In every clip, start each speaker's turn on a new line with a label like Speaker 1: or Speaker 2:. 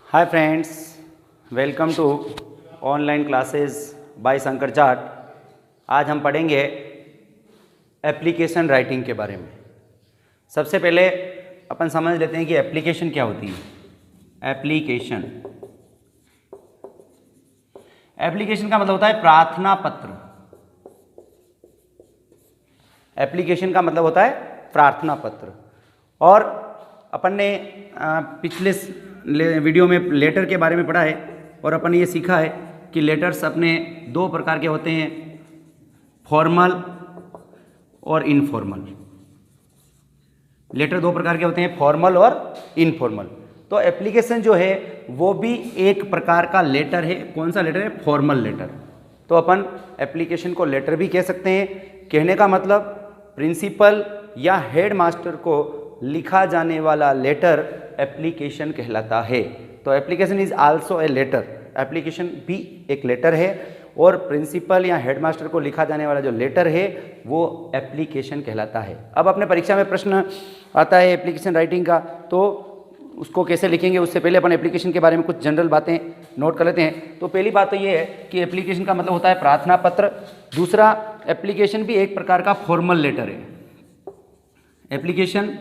Speaker 1: Hi friends, welcome to online classes by Shankar Jat. आज हम पढ़ेंगे एप्लीकेशन राइटिंग के बारे में। सबसे पहले अपन समझ लेते हैं कि एप्लीकेशन क्या होती है। एप्लीकेशन का मतलब होता है प्रार्थना पत्र। एप्लीकेशन का मतलब होता है प्रार्थना पत्र। और अपन ने पिछले वीडियो में लेटर के बारे में पढ़ा है और अपन ये सीखा है कि लेटर्स अपने दो प्रकार के होते हैं, फॉर्मल और इनफॉर्मल। लेटर दो प्रकार के होते हैं, फॉर्मल और इनफॉर्मल। तो एप्लीकेशन जो है वो भी एक प्रकार का लेटर है। कौन सा लेटर है? Formal letter. तो अपन एप्लीकेशन को लेटर भी कह सकते हैं। कहने का मतलब प्रिंसिपल या हेड मास्टर को लिखा जाने वाला लेटर एप्लीकेशन कहलाता है। तो application is also a letter. Application भी एक लेटर है और प्रिंसिपल या हेडमास्टर को लिखा जाने वाला जो लेटर है वो एप्लीकेशन कहलाता है। अब अपने परीक्षा में प्रश्न आता है एप्लीकेशन राइटिंग का, तो उसको कैसे लिखेंगे उससे पहले अपन एप्लीकेशन के बारे में कुछ जनरल बातें नोट कर लेते हैं। तो पहली बात तो ये है कि एप्लीकेशन का मतलब होता है प्रार्थना पत्र। दूसरा, एप्लीकेशन भी एक प्रकार का फॉर्मल लेटर है। एप्लीकेशन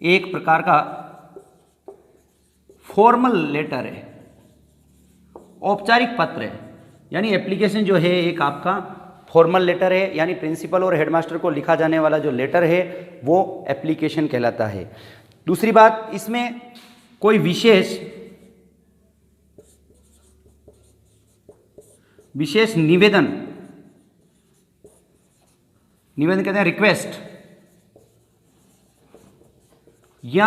Speaker 1: एक प्रकार का फॉर्मल लेटर है, औपचारिक पत्र है। यानी एप्लीकेशन जो है एक आपका फॉर्मल लेटर है, यानी प्रिंसिपल और हेडमास्टर को लिखा जाने वाला जो लेटर है वो एप्लीकेशन कहलाता है। दूसरी बात, इसमें कोई विशेष निवेदन कहते हैं, रिक्वेस्ट या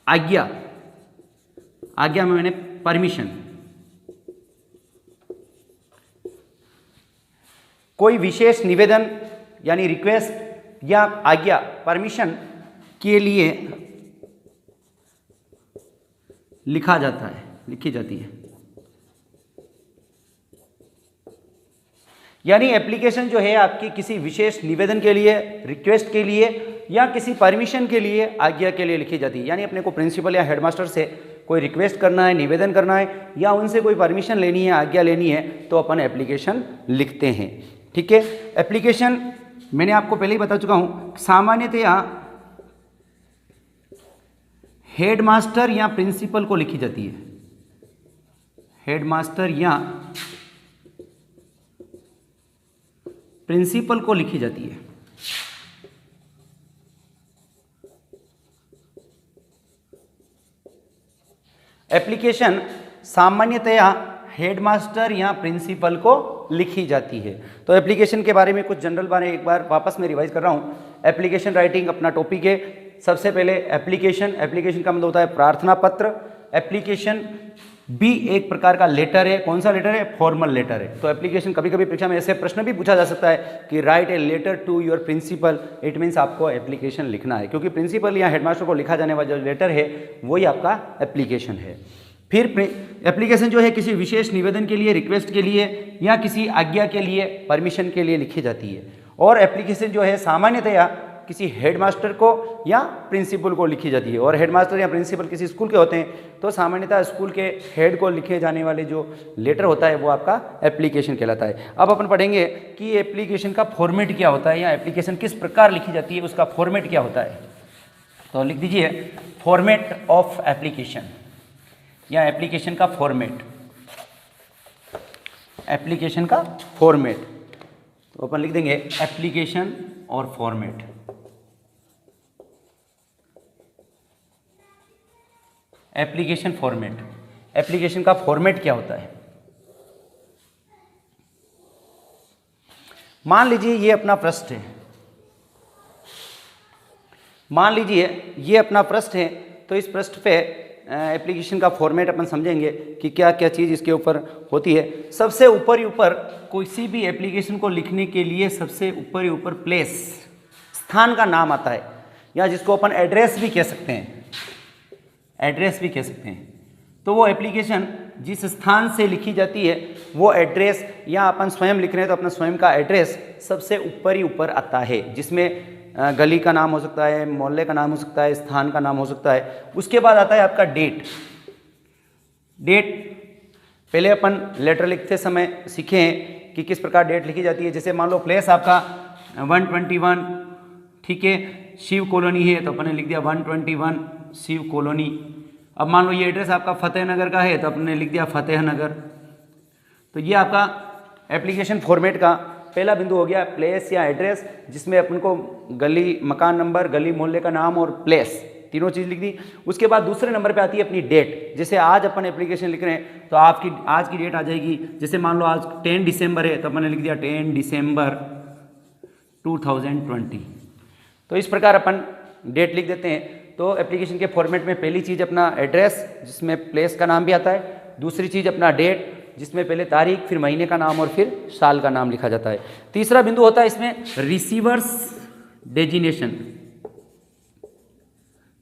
Speaker 1: आज्ञा में मैंने परमिशन, कोई विशेष निवेदन यानी रिक्वेस्ट या आज्ञा, परमिशन के लिए लिखी जाती है। यानी एप्लीकेशन जो है आपकी किसी विशेष निवेदन के लिए, रिक्वेस्ट के लिए या किसी परमिशन के लिए, आज्ञा के लिए लिखी जाती है। यानी अपने को प्रिंसिपल या हेडमास्टर से कोई रिक्वेस्ट करना है, निवेदन करना है या उनसे कोई परमिशन लेनी है, आज्ञा लेनी है, तो अपन एप्लीकेशन लिखते हैं। ठीक है। एप्लीकेशन मैंने आपको पहले ही बता चुका हूं, सामान्यतया हेडमास्टर या प्रिंसिपल को लिखी जाती है। हेडमास्टर या प्रिंसिपल को लिखी जाती है। एप्लीकेशन सामान्यतया हेडमास्टर या प्रिंसिपल को लिखी जाती है। तो एप्लीकेशन के बारे में कुछ जनरल बातें एक बार वापस मैं रिवाइज कर रहा हूँ। एप्लीकेशन राइटिंग अपना टॉपिक है। सबसे पहले एप्लीकेशन का मतलब होता है प्रार्थना पत्र। एप्लीकेशन भी एक प्रकार का लेटर है। कौन सा लेटर है? फॉर्मल लेटर है। तो एप्लीकेशन, कभी कभी परीक्षा में ऐसे प्रश्न भी पूछा जा सकता है कि write a letter to your principal. It means आपको एप्लीकेशन लिखना है, क्योंकि प्रिंसिपल या हेडमास्टर को लिखा जाने वाला जो लेटर है वही आपका एप्लीकेशन है। फिर एप्लीकेशन जो है किसी विशेष निवेदन के लिए, रिक्वेस्ट के लिए या किसी आज्ञा के लिए, परमिशन के लिए लिखी जाती है। और एप्लीकेशन जो है सामान्यतया किसी हेडमास्टर को या प्रिंसिपल को लिखी जाती है। और हेडमास्टर या प्रिंसिपल किसी स्कूल के होते हैं, तो सामान्यतः स्कूल के हेड को लिखे जाने वाले जो लेटर होता है वो आपका एप्लीकेशन कहलाता है। अब अपन पढ़ेंगे कि एप्लीकेशन का फॉर्मेट क्या होता है या एप्लीकेशन किस प्रकार लिखी जाती है, उसका फॉर्मेट क्या होता है। तो लिख दीजिए फॉर्मेट ऑफ एप्लीकेशन या एप्लीकेशन का फॉर्मेट। एप्लीकेशन का फॉर्मेट तो अपन लिख देंगे एप्लीकेशन और फॉर्मेट। एप्लीकेशन फॉर्मेट, एप्लीकेशन का फॉर्मेट क्या होता है। मान लीजिए ये अपना पृष्ठ है। मान लीजिए ये अपना पृष्ठ है, तो इस पृष्ठ पे एप्लीकेशन का फॉर्मेट अपन समझेंगे कि क्या क्या चीज़ इसके ऊपर होती है। सबसे ऊपर ही ऊपर किसी भी एप्लीकेशन को लिखने के लिए सबसे ऊपर ही ऊपर प्लेस, स्थान का नाम आता है, या जिसको अपन एड्रेस भी कह सकते हैं। तो वो एप्लीकेशन जिस स्थान से लिखी जाती है वो एड्रेस, या अपन स्वयं लिख रहे हैं तो अपना स्वयं का एड्रेस सबसे ऊपर ही ऊपर आता है, जिसमें गली का नाम हो सकता है, मोहल्ले का नाम हो सकता है, स्थान का नाम हो सकता है। उसके बाद आता है आपका डेट। डेट, पहले अपन लेटर लिखते समय सीखे हैं कि किस प्रकार डेट लिखी जाती है। जैसे मान लो प्लेस आपका 121, ठीक है, शिव कॉलोनी है तो अपन ने लिख दिया 121 शिव कॉलोनी। अब मान लो ये एड्रेस आपका फतेह नगर का है तो अपन ने लिख दिया फतेह नगर। तो ये आपका एप्लीकेशन फॉर्मेट का पहला बिंदु हो गया, प्लेस या एड्रेस, जिसमें अपन को गली, मकान नंबर, गली मोहल्ले का नाम और प्लेस तीनों चीज़ लिख दी। उसके बाद दूसरे नंबर पे आती है अपनी डेट। जैसे आज अपन एप्लीकेशन लिख रहे हैं तो आपकी आज की डेट आ जाएगी। जैसे मान लो आज 10 दिसंबर है तो अपन ने लिख दिया 10 दिसंबर 2020। तो इस प्रकार अपन डेट लिख देते हैं। तो एप्लीकेशन के फॉर्मेट में पहली चीज़ अपना एड्रेस, जिसमें प्लेस का नाम भी आता है। दूसरी चीज़ अपना डेट, जिसमें पहले तारीख, फिर महीने का नाम और फिर साल का नाम लिखा जाता है। तीसरा बिंदु होता है इसमें receiver's designation.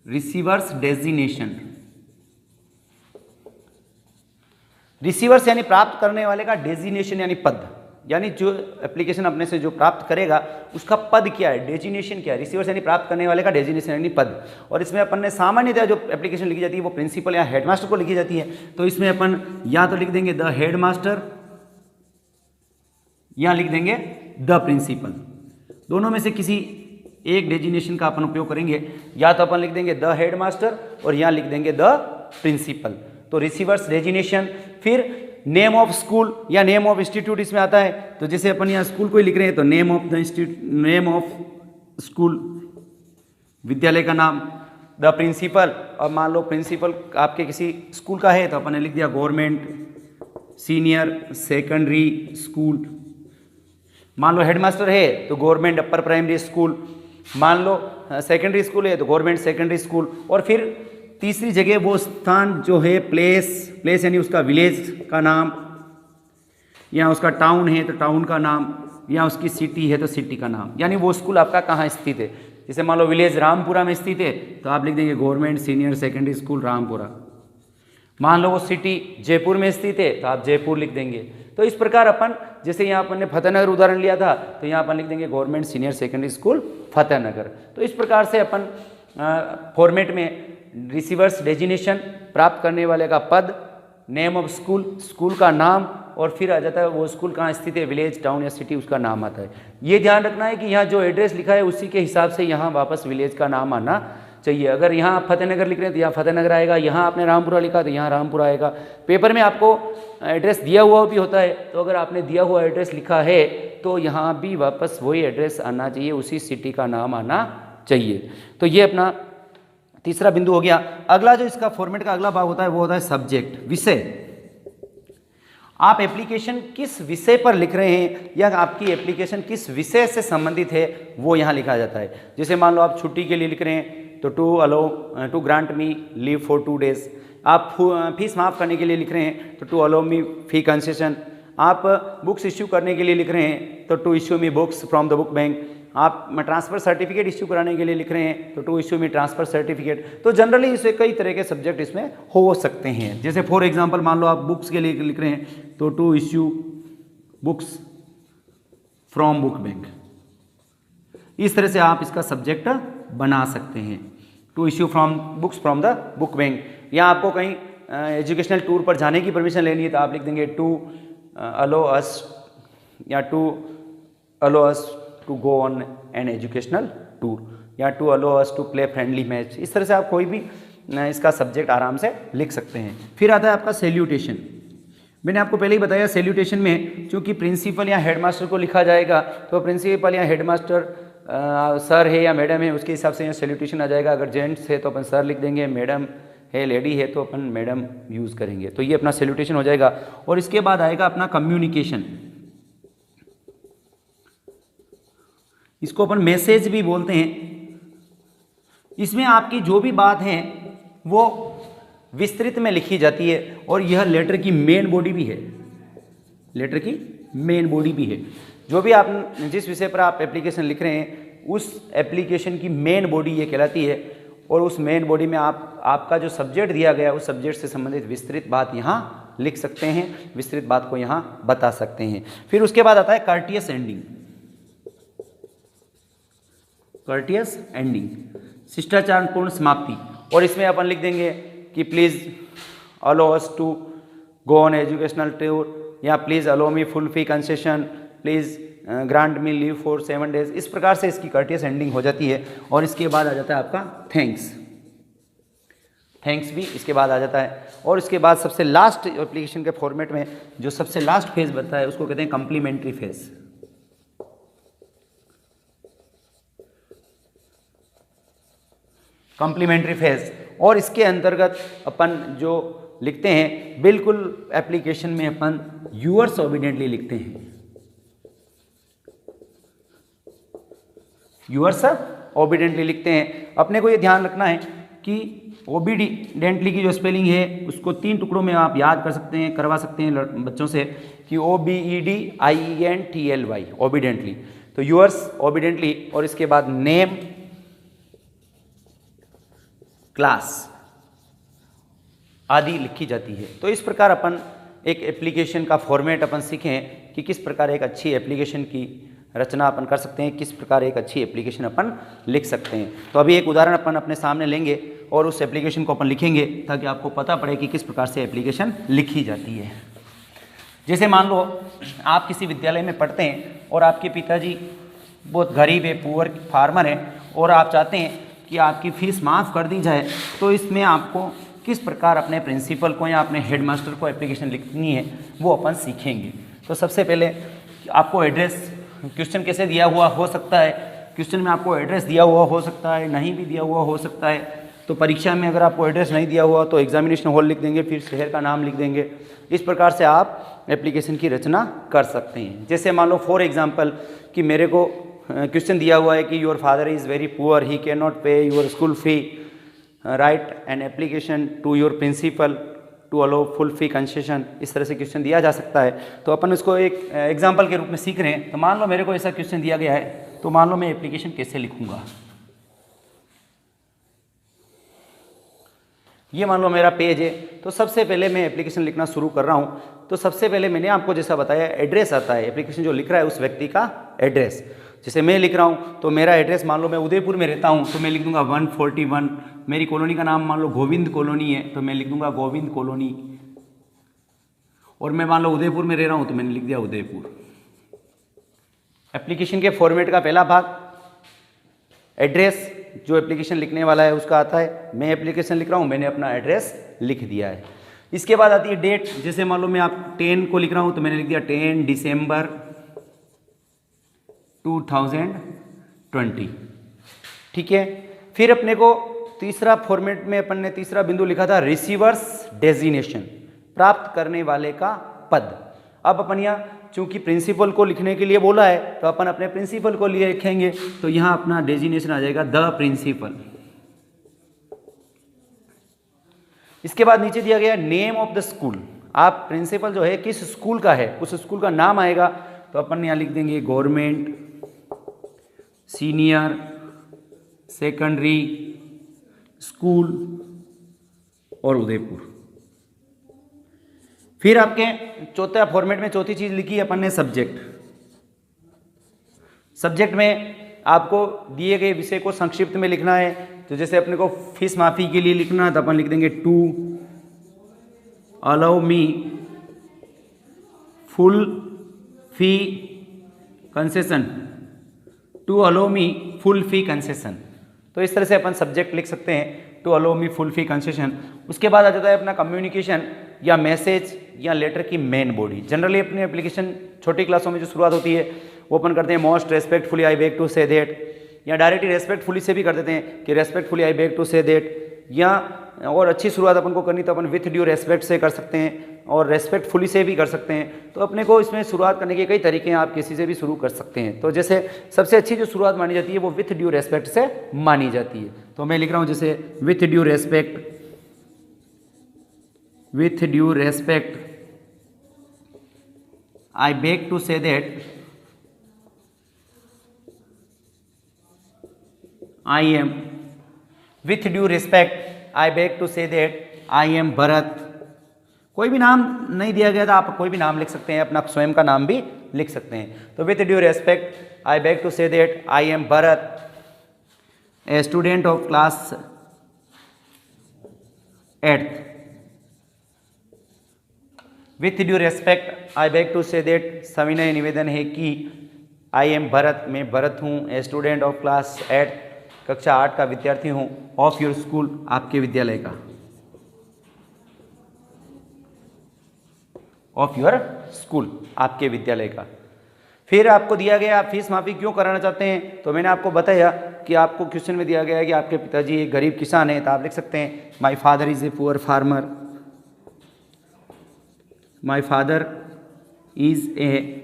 Speaker 1: Receiver's designation, receivers यानी प्राप्त करने वाले का, डेजिनेशन यानी पद, यानी जो एप्लीकेशन अपने से जो प्राप्त करेगा उसका पद क्या है, डेजिनेशन क्या है। रिसीवर्स यानी प्राप्त करने वाले का, डेजिनेशन यानी पद। और इसमें अपन ने सामान्यतः जो एप्लीकेशन लिखी जाती है वो प्रिंसिपल या हेडमास्टर को लिखी जाती है। तो इसमें अपन या तो लिख देंगे द हेडमास्टर या लिख देंगे द प्रिंसिपल। दोनों में से किसी एक डेजिनेशन का अपन उपयोग करेंगे। या तो अपन लिख देंगे द हेडमास्टर और यहाँ लिख देंगे द प्रिंसिपल। तो रिसीवर्स डेजिनेशन। फिर नेम ऑफ स्कूल या नेम ऑफ इंस्टीट्यूट इसमें आता है। तो जैसे अपन यहाँ स्कूल को ही लिख रहे हैं तो name of the institute, name of school, विद्यालय का नाम। द प्रिंसिपल, और मान लो प्रिंसिपल आपके किसी स्कूल का है तो अपन ने लिख दिया गवर्नमेंट सीनियर सेकेंडरी स्कूल। मान लो हेडमास्टर है तो गवर्नमेंट अपर प्राइमरी स्कूल। मान लो सेकेंडरी स्कूल है तो गवर्नमेंट सेकेंडरी स्कूल। और फिर तीसरी जगह वो स्थान जो है प्लेस, प्लेस यानी उसका विलेज का नाम, या उसका टाउन है तो टाउन का नाम, या उसकी सिटी है तो सिटी का नाम, यानी वो स्कूल आपका कहाँ स्थित है। जैसे मान लो विलेज रामपुरा में स्थित है तो आप लिख देंगे government senior secondary school Rampura. मान लो वो सिटी जयपुर में स्थित है तो आप जयपुर लिख देंगे। तो इस प्रकार अपन, जैसे यहाँ अपन ने फतेहनगर उदाहरण लिया था तो यहाँ अपन लिख देंगे government senior secondary school Fatehnagar. तो इस प्रकार से अपन फॉर्मेट में रिसीवर्स डेजिनेशन, प्राप्त करने वाले का पद, नेम ऑफ स्कूल, स्कूल का नाम, और फिर आ जाता है वो स्कूल कहाँ स्थित है, विलेज, टाउन या सिटी, उसका नाम आता है। ये ध्यान रखना है कि यहाँ जो एड्रेस लिखा है उसी के हिसाब से यहाँ वापस विलेज का नाम आना चाहिए। अगर यहाँ आप फतेहनगर लिख रहे हैं तो यहाँ फतेहनगर आएगा, यहाँ आपने रामपुरा लिखा तो यहाँ रामपुरा आएगा। पेपर में आपको एड्रेस दिया हुआ भी होता है, तो अगर आपने दिया हुआ एड्रेस लिखा है तो यहाँ भी वापस वही एड्रेस आना चाहिए, उसी सिटी का नाम आना चाहिए। तो ये अपना तीसरा बिंदु हो गया। अगला जो इसका फॉर्मेट का अगला भाग होता है वो होता है सब्जेक्ट, विषय। आप एप्लीकेशन किस विषय पर लिख रहे हैं या आपकी एप्लीकेशन किस विषय से संबंधित है वो यहाँ लिखा जाता है। जैसे मान लो आप छुट्टी के लिए लिख रहे हैं तो to grant me leave for 2 days। आप फीस माफ़ करने के लिए लिख रहे हैं तो to allow me fee concession. आप बुक्स इश्यू करने के लिए लिख रहे हैं तो to issue me books from the book bank. आप ट्रांसफ़र सर्टिफिकेट इश्यू कराने के लिए लिख रहे हैं तो to issue me transfer certificate. तो जनरली इसे कई तरह के सब्जेक्ट इसमें हो सकते हैं। जैसे फॉर एग्जांपल मान लो आप बुक्स के लिए लिख रहे हैं तो to issue books from book bank. इस तरह से आप इसका सब्जेक्ट बना सकते हैं, to issue from books from the book bank. या आपको कहीं एजुकेशनल टूर पर जाने की परमिशन लेनी है तो आप लिख देंगे टू अलो अस, या to allow us to go on an educational tour, या to allow us to play friendly match. इस तरह से आप कोई भी इसका सब्जेक्ट आराम से लिख सकते हैं। फिर आता है आपका सैल्यूटेशन। मैंने आपको पहले ही बताया सैल्यूटेशन में चूंकि प्रिंसिपल या हेडमास्टर को लिखा जाएगा तो प्रिंसिपल या हेडमास्टर सर है या मैडम है उसके हिसाब से यहाँ सैल्यूटेशन आ जाएगा। अगर जेंट्स है तो अपन सर लिख देंगे, मैडम है, लेडी है तो अपन मैडम यूज़ करेंगे। तो ये अपना सैल्यूटेशन हो जाएगा। और इसके बाद आएगा अपना कम्युनिकेशन। इसको अपन मैसेज भी बोलते हैं। इसमें आपकी जो भी बात है वो विस्तृत में लिखी जाती है और यह लेटर की मेन बॉडी भी है, लेटर की मेन बॉडी भी है। जो भी आप जिस विषय पर आप एप्लीकेशन लिख रहे हैं उस एप्लीकेशन की मेन बॉडी ये कहलाती है। और उस मेन बॉडी में आपका जो सब्जेक्ट दिया गया उस सब्जेक्ट से संबंधित विस्तृत बात यहाँ लिख सकते हैं, विस्तृत बात को यहाँ बता सकते हैं। फिर उसके बाद आता है कर्टियस एंडिंग। कर्टियस एंडिंग, शिष्टाचारपूर्ण समाप्ति। और इसमें अपन लिख देंगे कि please allow us to go on educational tour, या please allow me full fee concession, please grant me leave for 7 days। इस प्रकार से इसकी कर्टियस एंडिंग हो जाती है। और इसके बाद आ जाता है आपका थैंक्स। थैंक्स भी इसके बाद आ जाता है। और इसके बाद सबसे लास्ट एप्लीकेशन के फॉर्मेट में जो सबसे लास्ट फेज बनता है उसको कहते हैं कम्प्लीमेंट्री फेज। Complementary phase. और इसके अंतर्गत अपन जो लिखते हैं, बिल्कुल एप्लीकेशन में अपन यूअर्स ओबीडिएंटली लिखते हैं। यूअर्स ओबीडिएंटली लिखते हैं। अपने को ये ध्यान रखना है कि ओबीडिएंटली की जो स्पेलिंग है उसको 3 टुकड़ों में आप याद कर सकते हैं, करवा सकते हैं बच्चों से कि OBEDIENTLY ओबीडिएंटली। तो यूअर्स ओबीडिएंटली और इसके बाद नेम, क्लास आदि लिखी जाती है। तो इस प्रकार अपन एक एप्लीकेशन का फॉर्मेट अपन सीखें कि किस प्रकार एक अच्छी एप्लीकेशन की रचना अपन कर सकते हैं, किस प्रकार एक अच्छी एप्लीकेशन अपन लिख सकते हैं। तो अभी एक उदाहरण अपन अपने सामने लेंगे और उस एप्लीकेशन को अपन लिखेंगे ताकि आपको पता पड़े कि किस प्रकार से एप्लीकेशन लिखी जाती है। जैसे मान लो आप किसी विद्यालय में पढ़ते हैं और आपके पिताजी बहुत गरीब है, पुअर फार्मर है, और आप चाहते हैं कि आपकी फ़ीस माफ़ कर दी जाए। तो इसमें आपको किस प्रकार अपने प्रिंसिपल को या अपने हेडमास्टर को एप्लीकेशन लिखनी है वो अपन सीखेंगे। तो सबसे पहले आपको एड्रेस, क्वेश्चन कैसे दिया हुआ हो सकता है, क्वेश्चन में आपको एड्रेस दिया हुआ हो सकता है, नहीं भी दिया हुआ हो सकता है। तो परीक्षा में अगर आपको एड्रेस नहीं दिया हुआ तो एग्जामिनेशन हॉल लिख देंगे, फिर शहर का नाम लिख देंगे। इस प्रकार से आप एप्लीकेशन की रचना कर सकते हैं। जैसे मान लो फॉर एग्जांपल कि मेरे को क्वेश्चन दिया हुआ है कि your father is very poor, he can not pay your school fee, write an application to your principal to allow full fee concession. इस तरह से क्वेश्चन दिया जा सकता है। तो अपन उसको एक एग्जाम्पल के रूप में सीख रहे हैं। तो मान लो मेरे को ऐसा क्वेश्चन दिया गया है, तो मान लो मैं एप्लीकेशन कैसे लिखूंगा। ये मान लो मेरा पेज है। तो सबसे पहले मैं एप्लीकेशन लिखना शुरू कर रहा हूँ। तो सबसे पहले मैंने आपको जैसा बताया एड्रेस आता है, एप्लीकेशन जो लिख रहा है उस व्यक्ति का एड्रेस। जैसे मैं लिख रहा हूँ तो मेरा एड्रेस मान लो मैं उदयपुर में रहता हूँ तो मैं लिख दूंगा 141। मेरी कॉलोनी का नाम मान लो गोविंद कॉलोनी है तो मैं लिख दूंगा गोविंद कॉलोनी। और मैं मान लो उदयपुर में रह रहा हूँ तो मैंने लिख दिया उदयपुर। एप्लीकेशन के फॉर्मेट का पहला भाग एड्रेस, जो एप्लीकेशन लिखने वाला है उसका आता है। मैं एप्लीकेशन लिख रहा हूँ, मैंने अपना एड्रेस लिख दिया है। इसके बाद आती है डेट। जैसे मान लो मैं आप 10 को लिख रहा हूँ तो मैंने लिख दिया 10 दिसंबर 2020। ठीक है। फिर अपने को तीसरा फॉर्मेट में अपन ने तीसरा बिंदु लिखा था रिसीवर्स डेजिग्नेशन, प्राप्त करने वाले का पद। अब अपन यहाँ चूंकि प्रिंसिपल को लिखने के लिए बोला है तो अपन अपने प्रिंसिपल को लिए लिखेंगे। तो यहाँ अपना डेजिग्नेशन आ जाएगा द प्रिंसिपल। इसके बाद नीचे दिया गया नेम ऑफ द स्कूल। आप प्रिंसिपल जो है किस स्कूल का है उस स्कूल का नाम आएगा। तो अपन यहाँ लिख देंगे गवर्नमेंट सीनियर सेकेंडरी स्कूल और उदयपुर। फिर आपके चौथा फॉर्मेट में चौथी चीज लिखी है अपन ने सब्जेक्ट। सब्जेक्ट में आपको दिए गए विषय को संक्षिप्त में लिखना है। तो जैसे अपने को फीस माफी के लिए लिखना है तो अपन लिख देंगे to allow me full fee concession, to allow me full fee concession. तो इस तरह से अपन सब्जेक्ट लिख सकते हैं, to allow me full fee concession. उसके बाद आ जाता है अपना कम्युनिकेशन या मैसेज या लेटर की मेन बॉडी। जनरली अपनी एप्लीकेशन छोटी क्लासों में जो शुरुआत होती है वो अपन करते हैं most respectfully I beg to say that, या डायरेक्टली रेस्पेक्टफुली से भी कर देते हैं कि respectfully I beg to say that. या और अच्छी शुरुआत अपन को करनी तो अपन विथ ड्यू रेस्पेक्ट से कर सकते हैं और रेस्पेक्टफुली से भी कर सकते हैं। तो अपने को इसमें शुरुआत करने के कई तरीके हैं, आप किसी से भी शुरू कर सकते हैं। तो जैसे सबसे अच्छी जो शुरुआत मानी जाती है वो विथ ड्यू रेस्पेक्ट से मानी जाती है। तो मैं लिख रहा हूँ जैसे with due respect, with due respect I beg to say that I am, with due respect I beg to say that I am Bharat. कोई भी नाम नहीं दिया गया था, आप कोई भी नाम लिख सकते हैं, अपना स्वयं का नाम भी लिख सकते हैं। तो with due respect I beg to say that I am Bharat, a student of class 8th। With due respect I beg to say that सविनय निवेदन है कि आई एम भरत, मैं भरत हूँ, ए स्टूडेंट ऑफ क्लास 8, कक्षा 8 का विद्यार्थी हूँ, ऑफ योर स्कूल, आपके विद्यालय का, ऑफ योर स्कूल, आपके विद्यालय का। फिर आपको दिया गया आप फीस माफी क्यों कराना चाहते हैं, तो मैंने आपको बताया कि आपको क्वेश्चन में दिया गया है कि आपके पिताजी एक गरीब किसान हैं, तो आप लिख सकते हैं माई father is a poor farmer, my father is A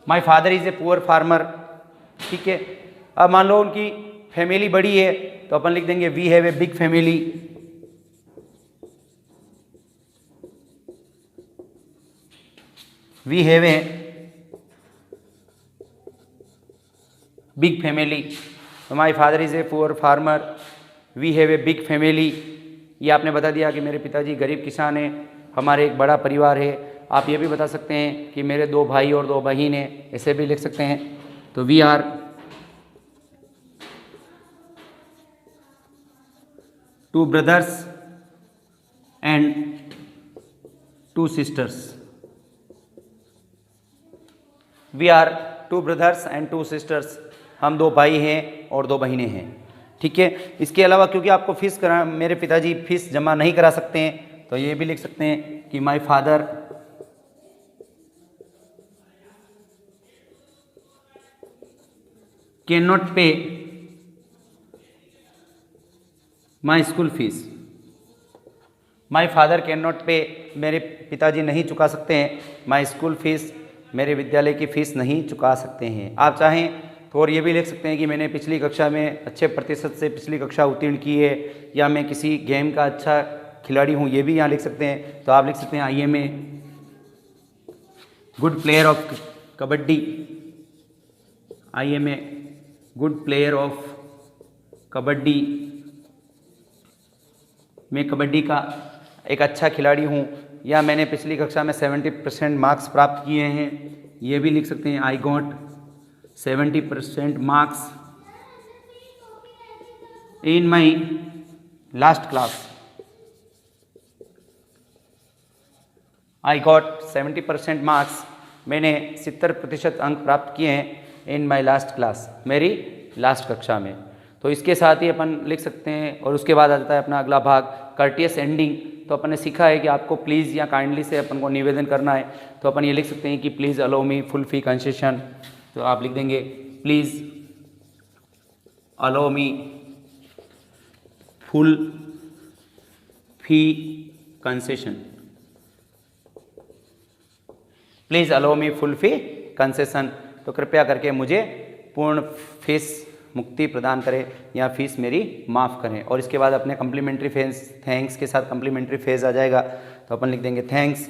Speaker 1: my father is a poor farmer. ठीक है, अब मान लो उनकी फैमिली बड़ी है तो अपन लिख देंगे we have a big family, we have a big family. My father is a poor farmer, we have a big family. ये आपने बता दिया कि मेरे पिताजी गरीब किसान हैं, हमारे एक बड़ा परिवार है। आप ये भी बता सकते हैं कि मेरे 2 भाई और 2 बहन हैं, ऐसे भी लिख सकते हैं। तो we are 2 brothers and 2 sisters, we are 2 brothers and 2 sisters, हम 2 भाई हैं और 2 बहनें हैं। ठीक है, इसके अलावा क्योंकि आपको फीस मेरे पिताजी फीस जमा नहीं करा सकते हैं, तो ये भी लिख सकते हैं कि माई फादर कैन नॉट पे my school fees, my father can not पे, मेरे पिताजी नहीं चुका सकते हैं माई स्कूल फीस, मेरे विद्यालय की फ़ीस नहीं चुका सकते हैं। आप चाहें तो और ये भी लिख सकते हैं कि मैंने पिछली कक्षा में अच्छे प्रतिशत से पिछली कक्षा उत्तीर्ण की है, या मैं किसी गेम का अच्छा खिलाड़ी हूँ, ये भी यहाँ लिख सकते हैं। तो आप लिख सकते हैं I am a good player of kabaddi, I am a good player of kabaddi, मैं कबड्डी का एक अच्छा खिलाड़ी हूँ, या मैंने पिछली कक्षा में 70% मार्क्स प्राप्त किए हैं, ये भी लिख सकते हैं I got 70% marks in my last class, I got 70% marks, मैंने 70% अंक प्राप्त किए हैं इन माई लास्ट क्लास, मेरी लास्ट कक्षा में। तो इसके साथ ही अपन लिख सकते हैं। और उसके बाद आ जाता है अपना अगला भाग कर्टियस एंडिंग। तो अपन ने सीखा है कि आपको प्लीज़ या काइंडली से अपन को निवेदन करना है, तो अपन ये लिख सकते हैं कि please allow me full fee concession. तो आप लिख देंगे please allow me full fee concession, please allow me full fee concession. तो कृपया करके मुझे पूर्ण फीस मुक्ति प्रदान करें या फीस मेरी माफ़ करें। और इसके बाद अपने कम्प्लीमेंट्री फेज थैंक्स के साथ कम्प्लीमेंट्री फेज आ जाएगा, तो अपन लिख देंगे थैंक्स।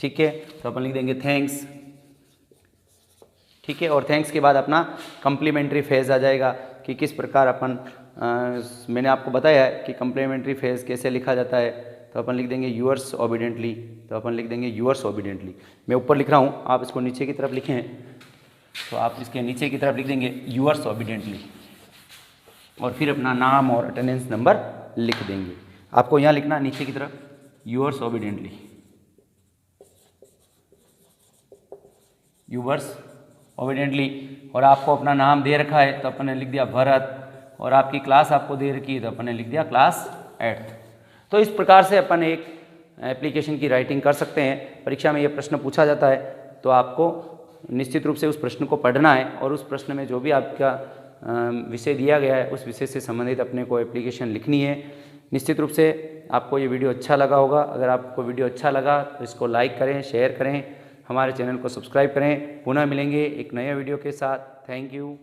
Speaker 1: ठीक है, तो अपन लिख देंगे थैंक्स। ठीक है, और थैंक्स के बाद अपना कम्प्लीमेंट्री फेज आ जाएगा कि किस प्रकार अपन मैंने आपको बताया है कि कम्प्लीमेंट्री फेज कैसे लिखा जाता है। तो अपन लिख देंगे यूअर्स ओबीडियंटली। तो अपन लिख देंगे यूअर्स ओबीडियंटली। मैं ऊपर लिख रहा हूँ, आप इसको नीचे की तरफ लिखें, तो आप इसके नीचे की तरफ लिख देंगे यूअर्स ओबीडियंटली, और फिर अपना नाम और अटेंडेंस नंबर लिख देंगे। आपको यहाँ लिखना नीचे की तरफ यूअर्स ओबीडियंटली, यूअर्स ओबीडियंटली। और आपको अपना नाम दे रखा है तो अपन ने लिख दिया भरत, और आपकी क्लास आपको दे रखी है तो अपन ने लिख दिया क्लास 8th। तो इस प्रकार से अपन एक एप्लीकेशन की राइटिंग कर सकते हैं। परीक्षा में ये प्रश्न पूछा जाता है तो आपको निश्चित रूप से उस प्रश्न को पढ़ना है, और उस प्रश्न में जो भी आपका विषय दिया गया है उस विषय से संबंधित अपने को एप्लीकेशन लिखनी है। निश्चित रूप से आपको ये वीडियो अच्छा लगा होगा। अगर आपको वीडियो अच्छा लगा तो इसको लाइक करें, शेयर करें, हमारे चैनल को सब्सक्राइब करें। पुनः मिलेंगे एक नए वीडियो के साथ। Thank you.